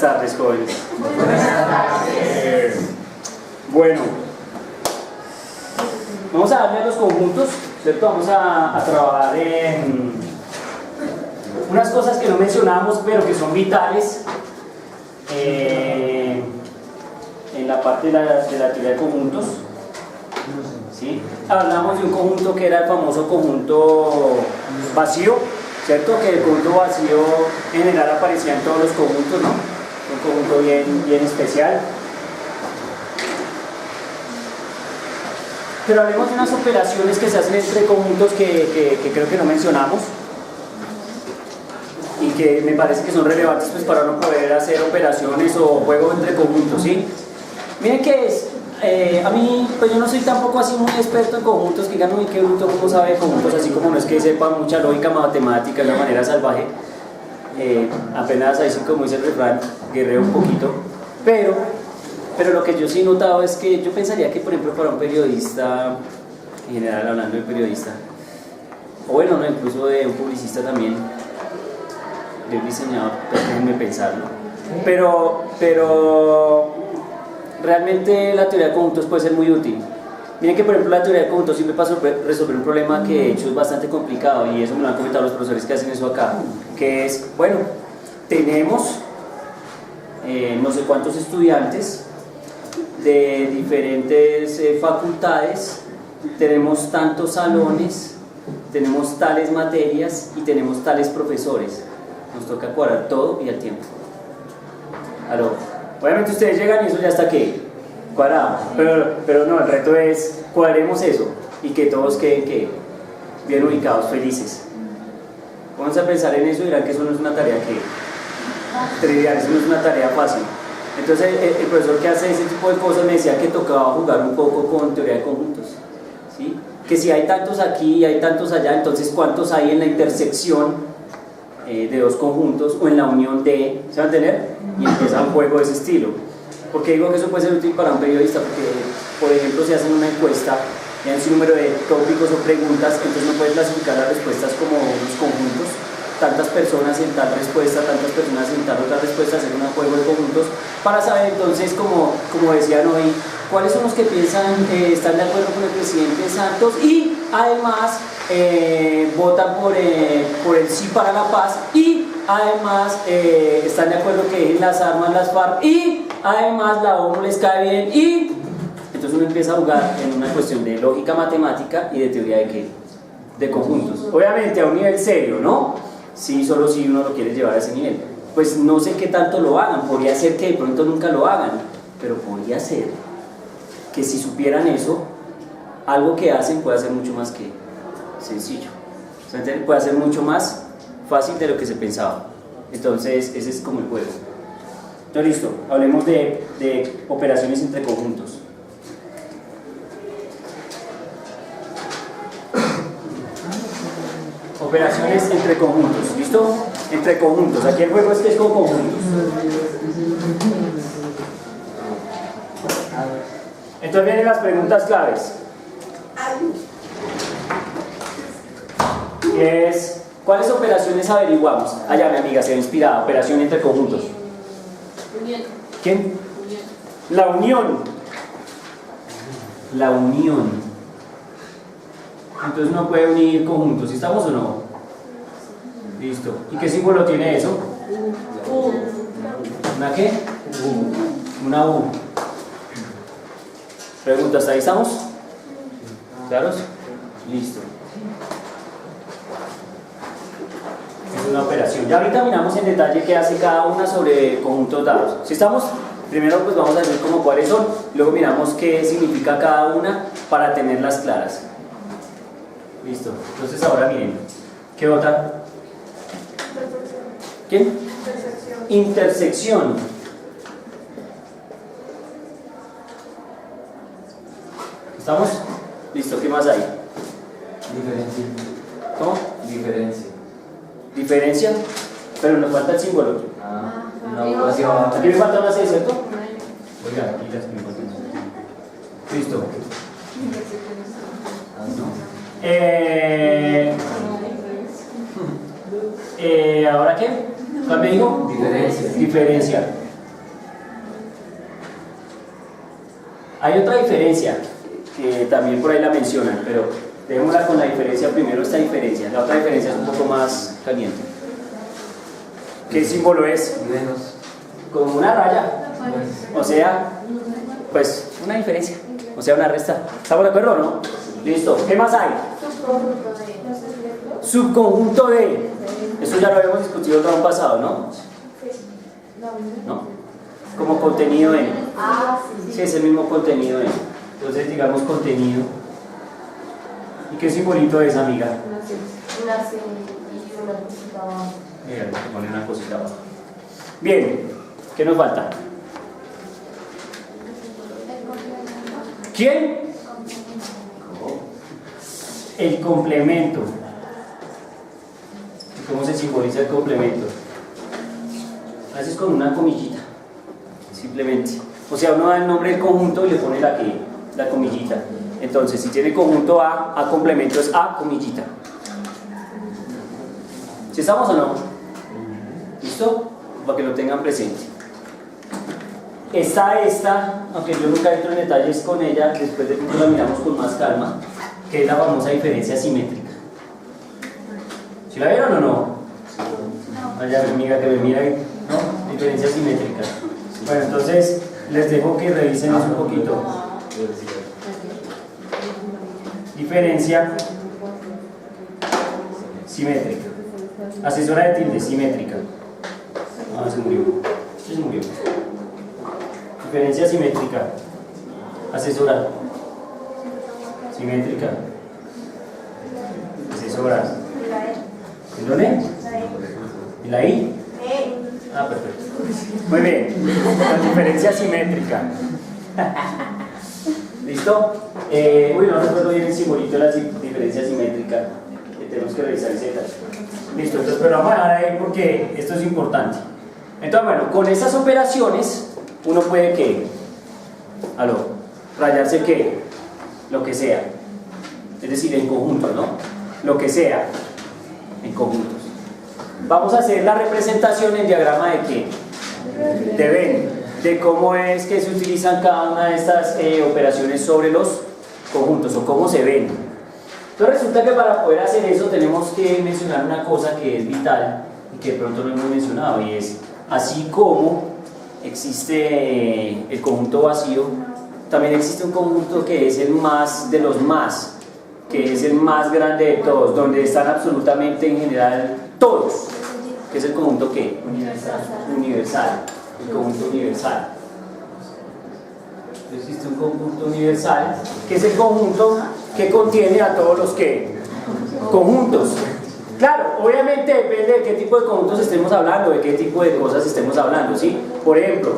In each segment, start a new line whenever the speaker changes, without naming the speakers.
tardes, jóvenes.
Buenas tardes.
Bueno, vamos a darle a los conjuntos, ¿cierto? Vamos a trabajar en unas cosas que no mencionamos, pero que son vitales en la parte de la teoría de conjuntos. ¿Sí? Hablamos de un conjunto que era el famoso conjunto vacío, ¿cierto? Que el conjunto vacío en general aparecía en todos los conjuntos, ¿no? Un conjunto bien especial. Pero hablemos de unas operaciones que se hacen entre conjuntos que creo que no mencionamos y que me parece que son relevantes pues, para uno poder hacer operaciones o juegos entre conjuntos, ¿sí? Miren qué es. A mí, pues yo no soy tampoco así muy experto en conjuntos, que digan, uy, qué bruto, cómo sabe de conjuntos, así como no es que sepa mucha lógica matemática de una manera salvaje. Apenas así como dice el refrán, guerreo un poquito, pero lo que yo sí he notado es que yo pensaría que, por ejemplo, para un periodista, en general hablando de periodista, o bueno, no, incluso de un publicista también, de un diseñador, pues déjenme pensarlo, pero realmente la teoría de conjuntos puede ser muy útil. Miren que, por ejemplo, la teoría de conjuntos sirve para resolver un problema que de hecho es bastante complicado, y eso me lo han comentado los profesores que hacen eso acá, que es, bueno, tenemos no sé cuántos estudiantes de diferentes facultades, tenemos tantos salones, tenemos tales materias y tenemos tales profesores. Nos toca cuadrar todo y al tiempo. Obviamente ustedes llegan y eso ya está ¿qué? Cuadrado, pero no, el reto es cuadremos eso y que todos queden bien ubicados, felices. Vamos a pensar en eso y dirán que eso no es una tarea trivial, eso no es una tarea fácil. Entonces el profesor que hace ese tipo de cosas me decía que tocaba jugar un poco con teoría de conjuntos, ¿sí? Que si hay tantos aquí y hay tantos allá, entonces ¿cuántos hay en la intersección de dos conjuntos o en la unión de, ¿se va a entender? Y empieza un juego de ese estilo. ¿Por qué digo que eso puede ser útil para un periodista? Porque, por ejemplo, si hacen una encuesta y hay un número de tópicos o preguntas, entonces no puedes clasificar las respuestas como unos conjuntos, tantas personas en tal respuesta, tantas personas en tal otra respuesta, hacer un juego de conjuntos para saber entonces, como decían hoy, cuáles son los que piensan, están de acuerdo con el presidente Santos y además votan por el sí para la paz y además están de acuerdo que dejen las armas las FARC y además la ONU les cae bien y entonces uno empieza a jugar en una cuestión de lógica matemática y de teoría de conjuntos, obviamente a un nivel serio, ¿no? Sí, solo si uno lo quiere llevar a ese nivel. Pues no sé qué tanto lo hagan, podría ser que de pronto nunca lo hagan, pero podría ser que si supieran eso, algo que hacen puede ser mucho más que sencillo, puede ser mucho más fácil de lo que se pensaba. Entonces ese es como el juego. Entonces listo, hablemos de operaciones entre conjuntos. Operaciones entre conjuntos, ¿listo? Entre conjuntos, aquí el juego es que es con conjuntos. Entonces vienen las preguntas claves. ¿Cuáles operaciones averiguamos? Allá mi amiga se ve inspirada, operación entre conjuntos.
Unión.
¿Quién?
Unión.
La unión. La unión. Entonces uno puede unir conjuntos, ¿sí estamos o no? Listo. ¿Y qué símbolo tiene eso?
U.
¿Una qué? Una U. Preguntas, ¿ahí estamos? ¿Claros? Listo. Es una operación. Ya ahorita miramos en detalle qué hace cada una sobre conjuntos dados. ¿Sí estamos? Primero pues vamos a ver como cuáles son, luego miramos qué significa cada una para tenerlas claras. Listo. Entonces ahora miren, ¿qué otra? ¿Quién? Intersección. ¿Estamos? Listo, ¿qué más hay?
Diferencia.
¿Cómo?
Diferencia.
Diferencia, pero nos falta el símbolo.
Una U hacia abajo.
Aquí me falta una C, ¿cierto? Oiga, aquí las me faltan. Listo. ¿Ahora qué? ¿Cuál me dijo?
Diferencia.
Diferencia. Hay otra diferencia que también por ahí la mencionan, pero dejémosla con la diferencia primero, esta diferencia. La otra diferencia es un poco más caliente. ¿Qué símbolo es?
Menos.
Como una raya. O sea, pues una diferencia. O sea, una resta. ¿Estamos de acuerdo o no? Listo. ¿Qué más hay? Subconjunto de. Eso ya lo habíamos discutido el round pasado, ¿no? ¿No? Como contenido en. Sí, es el mismo contenido en. Entonces, digamos contenido. ¿Y qué simbolito es, amiga?
Una C y una cosita abajo.
Mira, te pone una cosita abajo. Bien, ¿qué nos falta? ¿Quién? El complemento. ¿Cómo se simboliza el complemento? Haces con una comillita, simplemente. O sea, uno da el nombre del conjunto y le pone la comillita. Entonces, si tiene conjunto A complemento es A comillita. ¿Sí estamos o no? ¿Listo? Para que lo tengan presente. Está esta, aunque yo nunca entro en detalles con ella, después de que la miramos con más calma, que es la famosa diferencia simétrica. ¿Sí la vieron o no? Vaya mi amiga que me mira ahí, ¿no? Diferencia simétrica. Bueno, entonces les dejo que revisen eso un poquito. Diferencia simétrica. Asesora de tilde, simétrica. Ah, se murió. Se murió. Diferencia simétrica. Asesora. Simétrica. Asesora. ¿En dónde? ¿Y la I? Ah, perfecto. Muy bien. La diferencia simétrica. ¿Listo? Uy, no recuerdo bien el simbolito de la diferencia simétrica. Que tenemos que revisar ese detalle. Listo, entonces, pero vamos a dejar ahí porque esto es importante. Entonces, bueno, con esas operaciones uno puede que, rayarse que, lo que sea, es decir, en conjuntos, ¿no? Lo que sea, en conjuntos. Vamos a hacer la representación en diagrama de qué, de Venn, de cómo es que se utilizan cada una de estas operaciones sobre los conjuntos o cómo se ven. Entonces resulta que para poder hacer eso tenemos que mencionar una cosa que es vital y que de pronto no hemos mencionado, y es así como existe el conjunto vacío, también existe un conjunto que es el más de los más, que es el más grande de todos, donde están absolutamente en general todos, que es el conjunto ¿qué? Universal. El conjunto universal. Existe un conjunto universal que es el conjunto que contiene a todos los que conjuntos. Claro, obviamente depende de qué tipo de conjuntos estemos hablando, de qué tipo de cosas estemos hablando, ¿sí? Por ejemplo,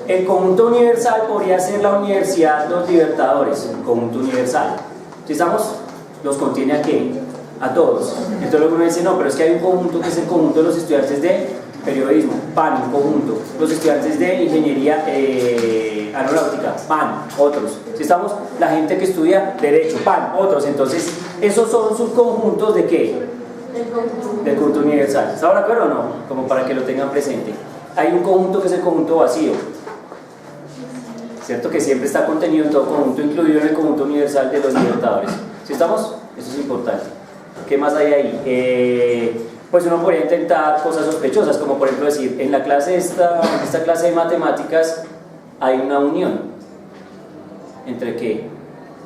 el conjunto universal podría ser la Universidad Los Libertadores, el conjunto universal. Si estamos, los contiene ¿a qué? A todos. Entonces uno dice, no, pero es que hay un conjunto que es el conjunto de los estudiantes de periodismo, PAN, un conjunto. Los estudiantes de ingeniería aeronáutica, PAN, otros. Si estamos, la gente que estudia derecho, PAN, otros. Entonces, esos son subconjuntos de ¿qué? Del conjunto universal. ¿Están de acuerdo o no? Como para que lo tengan presente. Hay un conjunto que es el conjunto vacío, ¿cierto? Que siempre está contenido en todo conjunto, incluido en el conjunto universal de los libertadores. ¿Sí estamos? Eso es importante. ¿Qué más hay ahí? Pues uno podría intentar cosas sospechosas, como por ejemplo decir, en la clase esta clase de matemáticas hay una unión. ¿Entre qué?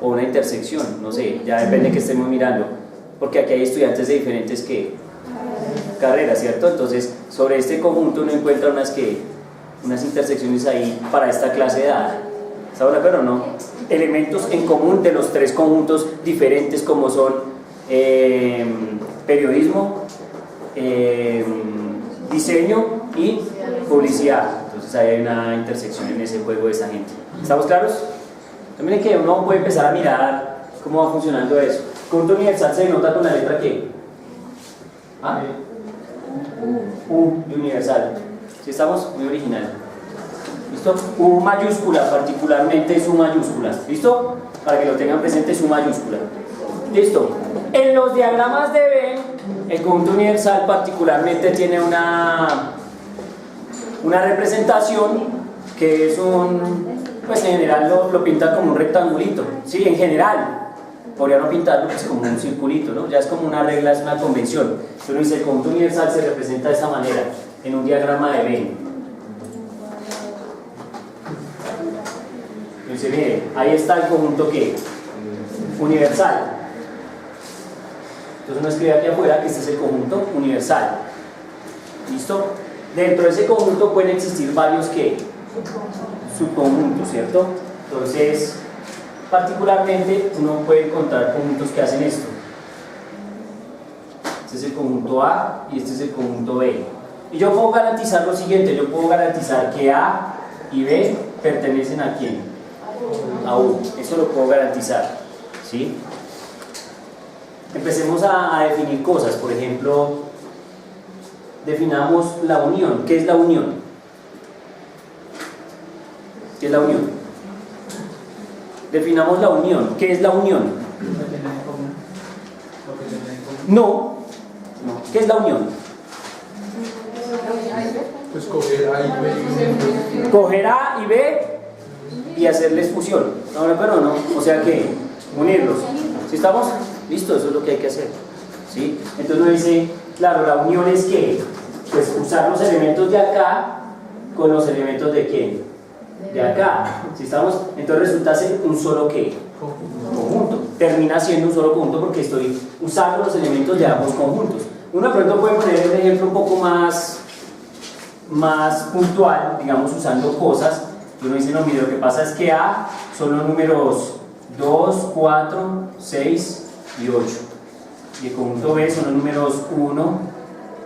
O una intersección, no sé, ya depende de que estemos mirando. Porque aquí hay estudiantes de diferentes ¿qué? Carreras, ¿cierto? Entonces, sobre este conjunto uno encuentra unas intersecciones ahí para esta clase de edad. ¿Estamos de acuerdo o no? Elementos en común de los tres conjuntos diferentes como son periodismo, diseño y publicidad. Entonces ahí hay una intersección en ese juego de esa gente. ¿Estamos claros? También es que uno puede empezar a mirar cómo va funcionando eso. Conjunto universal se denota con la letra ¿qué? ¿Ah? U de universal. Si estamos, muy original. ¿Listo? U mayúscula, particularmente su mayúscula. ¿Listo? Para que lo tengan presente, su mayúscula. ¿Listo? En los diagramas de Venn, el conjunto universal particularmente tiene una representación que es un pues en general lo pintan como un rectangulito, ¿sí? En general. Podría no pintarlo pues como un circulito, ¿no? Ya es como una regla, es una convención. Pero dice, el conjunto universal se representa de esta manera, en un diagrama de Venn. Entonces, mire, ahí está el conjunto que universal. Entonces uno escribe aquí afuera que este es el conjunto universal. ¿Listo? Dentro de ese conjunto pueden existir varios ¿qué? Subconjuntos, ¿cierto? Entonces, particularmente uno puede encontrar conjuntos que hacen esto. Este es el conjunto A y este es el conjunto B. Y yo puedo garantizar lo siguiente, yo puedo garantizar que A y B pertenecen a ¿quién? A U. Eso lo puedo garantizar, ¿sí? Empecemos a definir cosas. Por ejemplo, definamos la unión. ¿Qué es la unión? ¿Qué es la unión? Definamos la unión. ¿Qué es la unión? No. ¿Qué es la unión?
Pues coger A y B.
Coger A y B y hacerles fusión. No, pero no. O sea que unirlos. ¿Sí estamos? Listo, eso es lo que hay que hacer. ¿Sí? Entonces uno dice, claro, la unión es que pues usar los elementos de acá con los elementos de quién? De acá. ¿Sí estamos? Entonces resulta ser un solo ¿qué? Conjunto. Termina siendo un solo conjunto porque estoy usando los elementos de ambos conjuntos. Uno de pronto puede poner un ejemplo un poco más puntual, digamos usando cosas. Uno dice, no, mire, lo que pasa es que A son los números 2, 4, 6 y 8. Y el conjunto B son los números 1,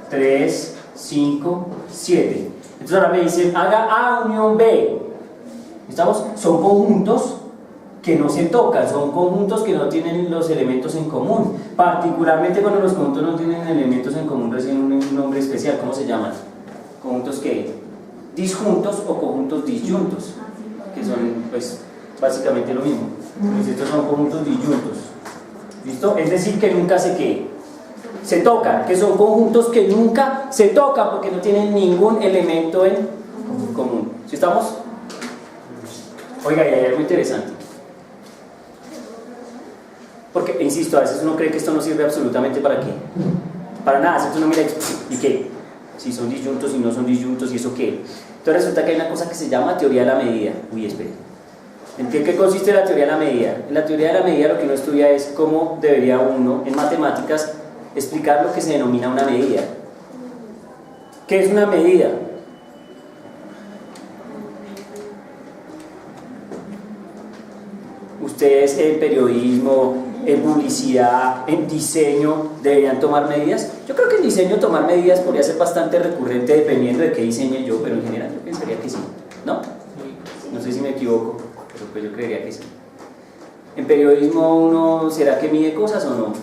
3, 5, 7. Entonces ahora me dicen, haga A unión B. ¿Estamos? Son conjuntos que no se tocan, son conjuntos que no tienen los elementos en común. Particularmente cuando los conjuntos no tienen elementos en común reciben un nombre especial. ¿Cómo se llaman? Conjuntos que disjuntos o conjuntos disyuntos, que son pues básicamente lo mismo. Pues estos son conjuntos disyuntos. ¿Listo? Es decir, que nunca se tocan, que son conjuntos que nunca se tocan porque no tienen ningún elemento en común. ¿Sí estamos? Oiga, y hay algo interesante. Porque, insisto, a veces uno cree que esto no sirve absolutamente para qué. Para nada, si uno mira ¿y qué? Si son disyuntos y no son disyuntos, ¿y eso qué? Entonces resulta que hay una cosa que se llama teoría de la medida. Uy, espere. ¿En qué consiste la teoría de la medida? En la teoría de la medida lo que uno estudia es cómo debería uno, en matemáticas, explicar lo que se denomina una medida. ¿Qué es una medida? Ustedes en periodismo, en publicidad, en diseño, ¿deberían tomar medidas? Yo creo que en diseño tomar medidas podría ser bastante recurrente dependiendo de qué diseñe yo, pero en general yo pensaría que sí, ¿no? No sé si me equivoco, pero pues yo creería que sí. ¿En periodismo uno será que mide cosas o no?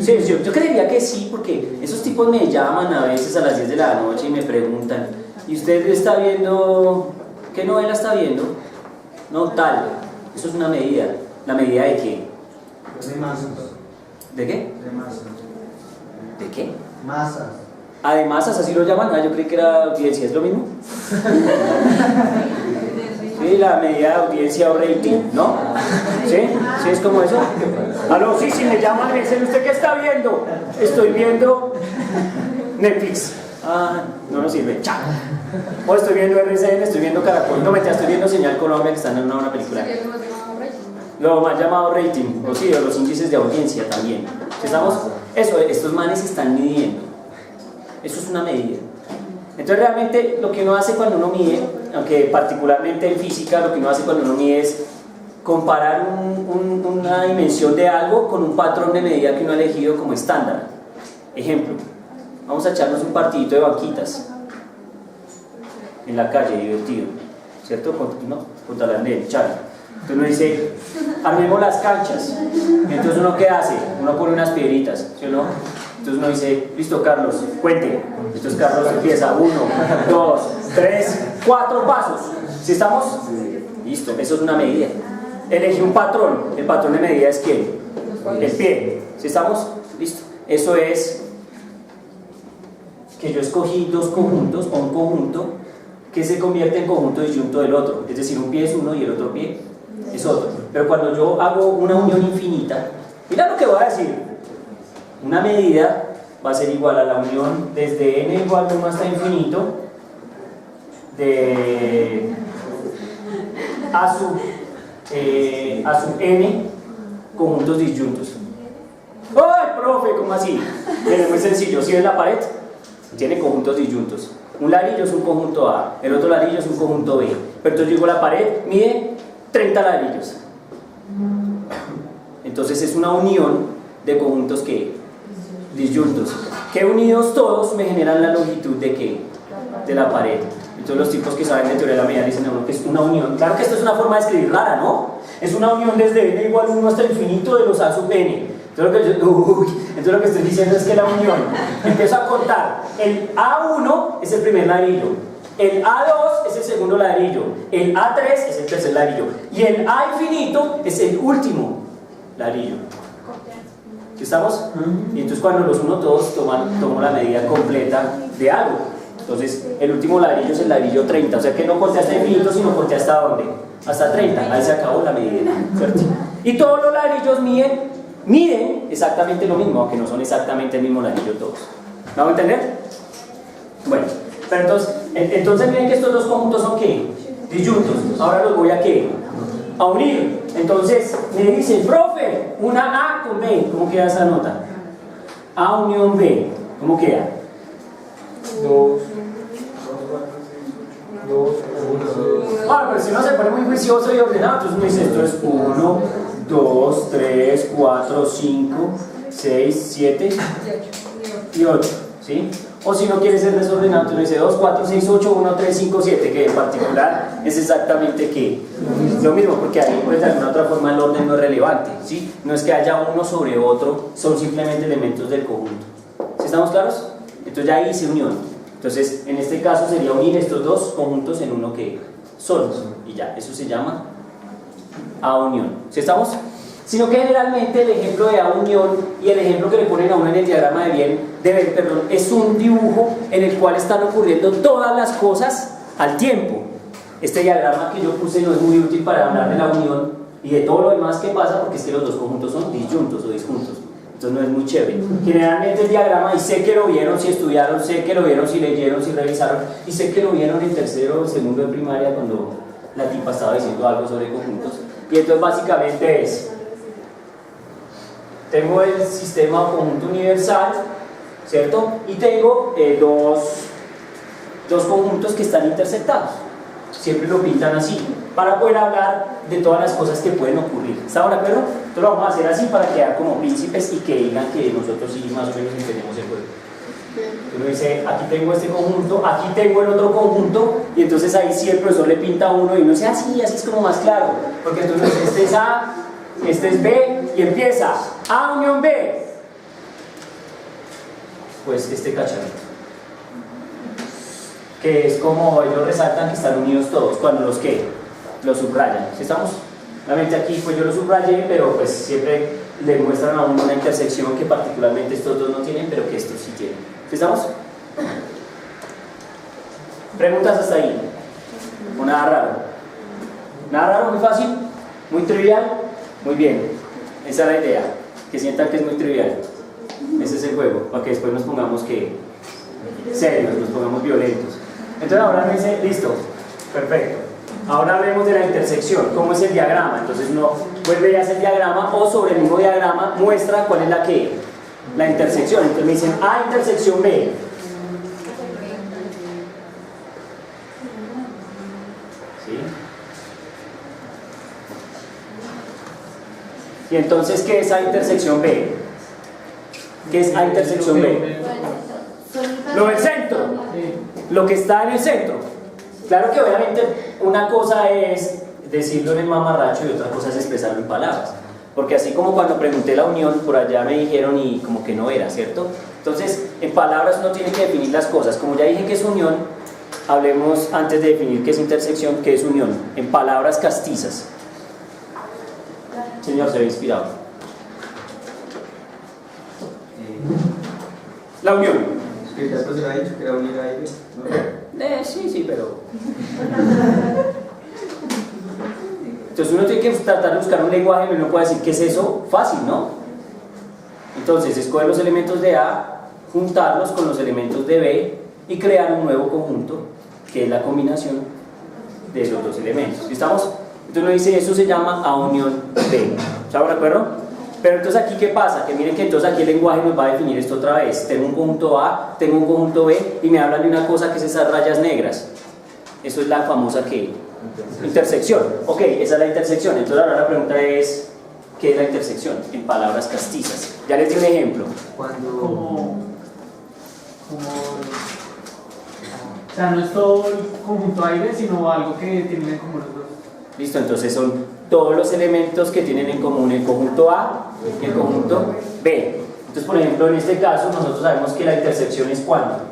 Sí, yo creería que sí, porque esos tipos me llaman a veces a las 10 de la noche y me preguntan, ¿y usted está viendo? ¿Qué novela está viendo? No, tal. Eso es una medida. ¿La medida de qué?
De masas.
¿De qué?
De masas.
¿De qué?
Masas.
Ah, de masas, así lo llaman. Ah, yo creí que era audiencia, ¿es lo mismo? Sí, la medida de audiencia o rating, ¿no? ¿Sí? ¿Sí es como eso? Aló, sí, me llaman, me dicen, ¿usted qué está viendo? Estoy viendo Netflix. Ah, no nos sirve. Chao. O estoy viendo RCN, estoy viendo Caracol. No, estoy viendo Señal Colombia, que están en una película. Lo más llamado rating, o sí, o los índices de audiencia también. Estamos, eso, estos manes están midiendo. Eso es una medida. Entonces realmente lo que uno hace cuando uno mide, aunque particularmente en física lo que uno hace cuando uno mide es comparar una dimensión de algo con un patrón de medida que uno ha elegido como estándar. Ejemplo, vamos a echarnos un partidito de banquitas en la calle, divertido, ¿cierto? Con Talandén, Charo. Entonces uno dice, armemos las canchas. Entonces uno, ¿qué hace? Uno pone unas piedritas, ¿sí o no? Entonces uno dice, listo Carlos, cuente. Entonces Carlos empieza, 1, 2, 3, 4 pasos. ¿Sí estamos? Listo, eso es una medida. Elegí un patrón. El patrón de medida es ¿quién? El pie. ¿Sí estamos? Listo. Eso es que yo escogí dos conjuntos o un conjunto que se convierte en conjunto disyunto del otro, es decir, un pie es uno y el otro pie es otro. Pero cuando yo hago una unión infinita, mira lo que voy a decir, una medida va a ser igual a la unión desde n igual a 1 hasta infinito de a sub n conjuntos disyuntos. ¡Ay, profe! ¿Cómo así? Es muy sencillo, si ves la pared, tiene conjuntos disyuntos. Un ladrillo es un conjunto A, el otro ladrillo es un conjunto B. Pero entonces yo digo, la pared mide 30 ladrillos. Entonces es una unión de conjuntos que disyuntos, que unidos todos me generan la longitud de ¿qué? De la pared. Entonces los tipos que saben de teoría de la medida dicen que es una unión. Claro que esto es una forma de escribir rara, ¿no? Es una unión desde n igual a 1 hasta infinito de los A sub n. Entonces lo que estoy diciendo es que la unión, empiezo a contar, el A1 es el primer ladrillo, el A2 es el segundo ladrillo, el A3 es el tercer ladrillo y el A infinito es el último ladrillo. ¿Sí estamos? Y entonces cuando los uno todos tomo la medida completa de algo. Entonces el último ladrillo es el ladrillo 30, o sea que no conté hasta infinito sino conté hasta ¿dónde? Hasta 30, ahí se acabó la medida, ¿cierto? Y todos los ladrillos miden exactamente lo mismo, aunque no son exactamente el mismo ladrillo todos. ¿Me hago entender? Bueno, pero entonces miren que estos dos conjuntos son ¿qué? Disyuntos. Ahora los voy a ¿qué? A unir. Entonces me dicen, profe, una A con B, ¿cómo queda esa nota? A unión B, ¿cómo queda?
2.
Bueno, pero si uno se pone muy juicioso y ordenado, entonces uno dice, esto es 1, 2, 3, 4, 5, 6, 7 y 8, ¿sí? O si no quiere ser desordenado, entonces uno dice 2, 4, 6, 8, 1, 3, 5, 7, que en particular es exactamente ¿qué? Lo mismo, porque ahí pues de alguna otra forma el orden no es relevante, ¿sí? No es que haya uno sobre otro, son simplemente elementos del conjunto. ¿Sí estamos claros? Entonces ya ahí hice unión. Entonces, en este caso sería unir estos dos conjuntos en uno que solo, y ya, eso se llama A unión. ¿Sí estamos? Sino que generalmente el ejemplo de A unión y el ejemplo que le ponen a uno en el diagrama de Venn, es un dibujo en el cual están ocurriendo todas las cosas al tiempo. Este diagrama que yo puse no es muy útil para hablar de la unión y de todo lo demás que pasa, porque es que los dos conjuntos son disyuntos o disjuntos. Entonces no es muy chévere. Generalmente el diagrama, y sé que lo vieron si estudiaron, sé que lo vieron si leyeron, si revisaron, y sé que lo vieron en tercero o segundo de primaria cuando la tipa estaba diciendo algo sobre conjuntos. Y entonces básicamente es, tengo el sistema o conjunto universal, ¿cierto? Y tengo dos conjuntos que están intersectados. Siempre lo pintan así, para poder hablar de todas las cosas que pueden ocurrir. ¿Estamos de acuerdo? Entonces lo vamos a hacer así para quedar como príncipes y que digan que nosotros sí más o menos entendemos el juego. Uno dice, aquí tengo este conjunto, aquí tengo el otro conjunto, y entonces ahí sí el profesor le pinta uno y uno dice, así es como más claro, porque entonces este es A, este es B, y empieza A unión B. Pues este cacharrito, que es como ellos resaltan que están unidos todos, cuando los que los subrayan. ¿Sí estamos? Obviamente aquí pues yo lo subrayé, pero pues siempre le muestran a uno una intersección que particularmente estos dos no tienen, pero que estos sí tienen. ¿Sí estamos? ¿Preguntas hasta ahí? ¿O nada raro? ¿Nada raro? ¿Muy fácil? ¿Muy trivial? Muy bien, esa es la idea, que sientan que es muy trivial. Ese es el juego, para que después nos pongamos que serios, nos pongamos violentos. Entonces ahora me dice, listo, perfecto. Ahora hablemos de la intersección, ¿cómo es el diagrama? Entonces uno vuelve y hace el diagrama, o sobre el mismo diagrama muestra cuál es la intersección. Entonces me dicen A intersección B. ¿Sí? Y entonces, ¿qué es A intersección B? ¿Qué es A intersección B? Lo del centro, lo que está en el centro. Claro que obviamente una cosa es decirlo en el mamarracho y otra cosa es expresarlo en palabras, porque así como cuando pregunté la unión, por allá me dijeron y como que no era, ¿cierto? Entonces, en palabras uno tiene que definir las cosas. Como ya dije que es unión, hablemos antes de definir qué es intersección, qué es unión, en palabras castizas. Señor, se ve inspirado. La unión.
Es que ya pues era dicho que era unir A y B, ¿no?
Sí, pero... Entonces uno tiene que tratar de buscar un lenguaje, pero no puede decir qué es eso fácil, ¿no? Entonces, escoger los elementos de A, juntarlos con los elementos de B y crear un nuevo conjunto, que es la combinación de esos dos elementos. ¿Estamos? Entonces uno dice, eso se llama A unión B. ¿Estamos de acuerdo? Pero entonces aquí, ¿qué pasa? Que miren que entonces aquí el lenguaje nos va a definir esto otra vez. Tengo un conjunto A, tengo un conjunto B, y me hablan de una cosa que es esas rayas negras. Eso es la famosa, ¿qué? Intersección. Ok, esa es la intersección. Entonces ahora la pregunta es, ¿qué es la intersección? En palabras castizas. Ya les di un ejemplo.
Cuando...
O sea, no es todo el conjunto A y B, sino algo que tienen en común los dos.
Listo, entonces son todos los elementos que tienen en común el conjunto A y el conjunto B. Entonces, por ejemplo, en este caso nosotros sabemos que la intersección es ¿cuánto?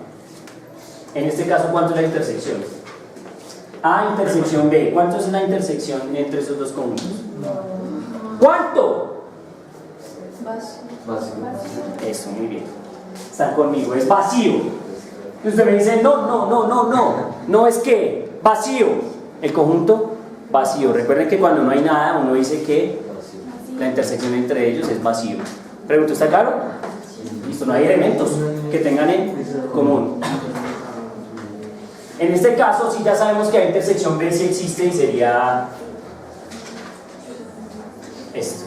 En este caso, ¿cuánto es la intersección? A intersección B. ¿Cuánto es la intersección entre esos dos conjuntos? ¿Cuánto?
Vacío.
Eso, muy bien. Están conmigo, es vacío. Y usted me dice, no es que vacío. El conjunto vacío. Recuerden que cuando no hay nada, uno dice que la intersección entre ellos es vacío. Pregunto, ¿está claro? Listo, no hay elementos que tengan en común. En este caso, sí ya sabemos que la intersección B sí existe y sería esto.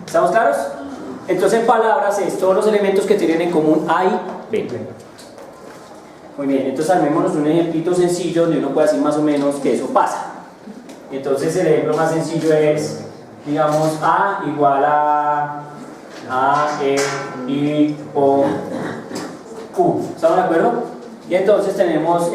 ¿Estamos claros? Entonces, en palabras, es todos los elementos que tienen en común A y B. Muy bien, entonces armémonos un ejemplito sencillo donde uno pueda decir más o menos que eso pasa. Entonces, el ejemplo más sencillo es, digamos, A igual a E, I, O, Q. ¿Estamos de acuerdo? Y entonces tenemos